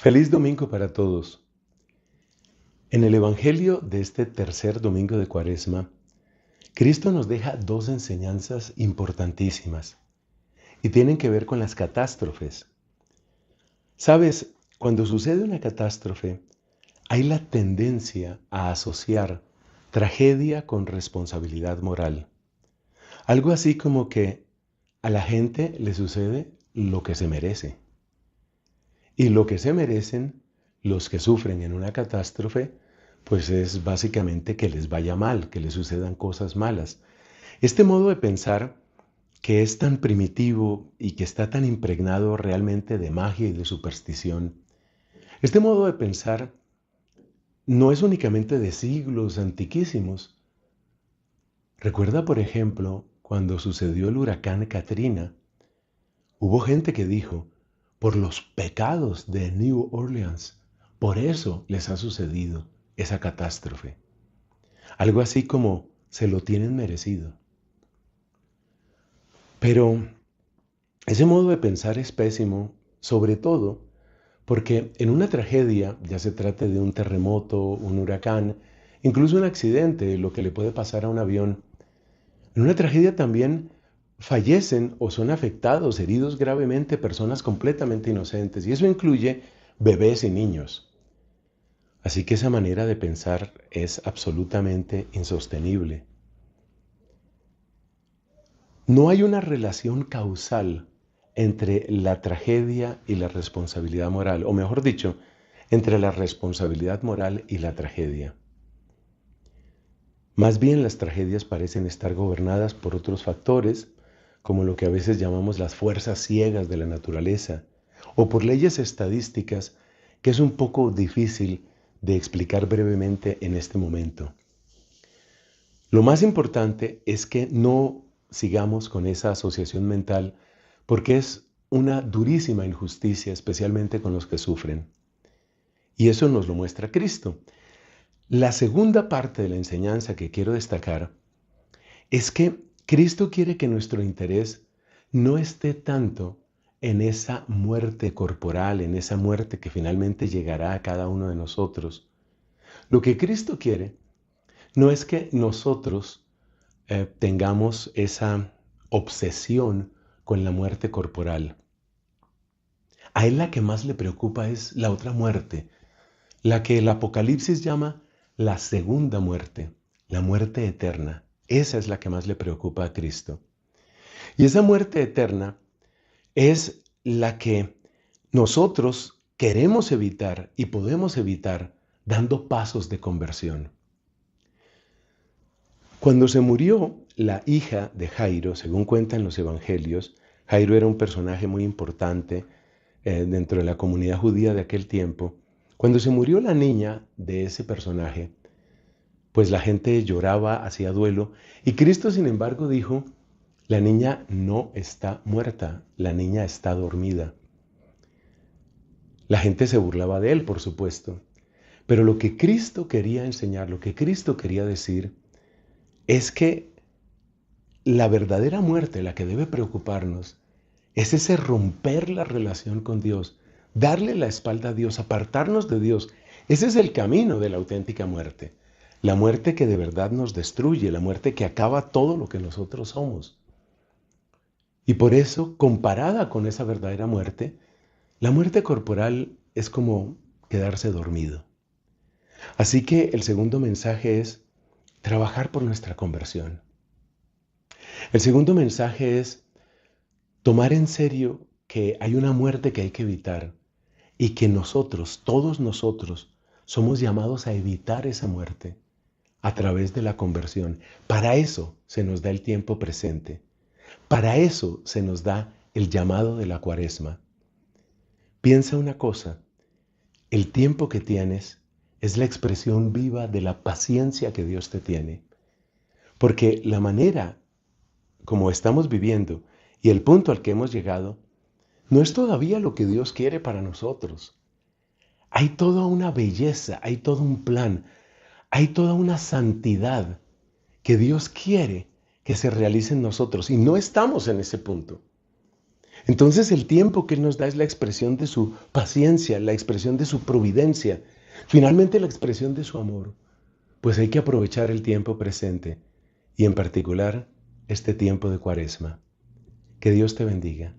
Feliz domingo para todos. En el Evangelio de este tercer domingo de Cuaresma, Cristo nos deja dos enseñanzas importantísimas y tienen que ver con las catástrofes. Sabes, cuando sucede una catástrofe, hay la tendencia a asociar tragedia con responsabilidad moral. Algo así como que a la gente le sucede lo que se merece. Y lo que se merecen los que sufren en una catástrofe, pues es básicamente que les vaya mal, que les sucedan cosas malas. Este modo de pensar, que es tan primitivo y que está tan impregnado realmente de magia y de superstición, este modo de pensar no es únicamente de siglos antiquísimos. Recuerda, por ejemplo, cuando sucedió el huracán Katrina, hubo gente que dijo, por los pecados de New Orleans, por eso les ha sucedido esa catástrofe. Algo así como se lo tienen merecido. Pero ese modo de pensar es pésimo, sobre todo porque en una tragedia, ya se trate de un terremoto, un huracán, incluso un accidente, lo que le puede pasar a un avión, en una tragedia también fallecen o son afectados, heridos gravemente personas completamente inocentes, y eso incluye bebés y niños. Así que esa manera de pensar es absolutamente insostenible. No hay una relación causal entre la tragedia y la responsabilidad moral, o mejor dicho, entre la responsabilidad moral y la tragedia. Más bien las tragedias parecen estar gobernadas por otros factores, como lo que a veces llamamos las fuerzas ciegas de la naturaleza, o por leyes estadísticas que es un poco difícil de explicar brevemente en este momento. Lo más importante es que no sigamos con esa asociación mental porque es una durísima injusticia, especialmente con los que sufren. Y eso nos lo muestra Cristo. La segunda parte de la enseñanza que quiero destacar es que Cristo quiere que nuestro interés no esté tanto en esa muerte corporal, en esa muerte que finalmente llegará a cada uno de nosotros. Lo que Cristo quiere no es que nosotros tengamos esa obsesión con la muerte corporal. A él la que más le preocupa es la otra muerte, la que el Apocalipsis llama la segunda muerte, la muerte eterna. Esa es la que más le preocupa a Cristo. Y esa muerte eterna es la que nosotros queremos evitar y podemos evitar dando pasos de conversión. Cuando se murió la hija de Jairo, según cuentan los evangelios, Jairo era un personaje muy importante dentro de la comunidad judía de aquel tiempo. Cuando se murió la niña de ese personaje, pues la gente lloraba, hacía duelo, y Cristo, sin embargo, dijo, la niña no está muerta, la niña está dormida. La gente se burlaba de él, por supuesto, pero lo que Cristo quería enseñar, lo que Cristo quería decir, es que la verdadera muerte, la que debe preocuparnos, es ese romper la relación con Dios, darle la espalda a Dios, apartarnos de Dios. Ese es el camino de la auténtica muerte. La muerte que de verdad nos destruye, la muerte que acaba todo lo que nosotros somos. Y por eso, comparada con esa verdadera muerte, la muerte corporal es como quedarse dormido. Así que el segundo mensaje es trabajar por nuestra conversión. El segundo mensaje es tomar en serio que hay una muerte que hay que evitar y que nosotros, todos nosotros, somos llamados a evitar esa muerte a través de la conversión. Para eso se nos da el tiempo presente. Para eso se nos da el llamado de la Cuaresma. Piensa una cosa, el tiempo que tienes es la expresión viva de la paciencia que Dios te tiene. Porque la manera como estamos viviendo y el punto al que hemos llegado no es todavía lo que Dios quiere para nosotros. Hay toda una belleza, hay todo un plan, hay toda una santidad que Dios quiere que se realice en nosotros y no estamos en ese punto. Entonces el tiempo que Él nos da es la expresión de su paciencia, la expresión de su providencia, finalmente la expresión de su amor. Pues hay que aprovechar el tiempo presente y en particular este tiempo de Cuaresma. Que Dios te bendiga.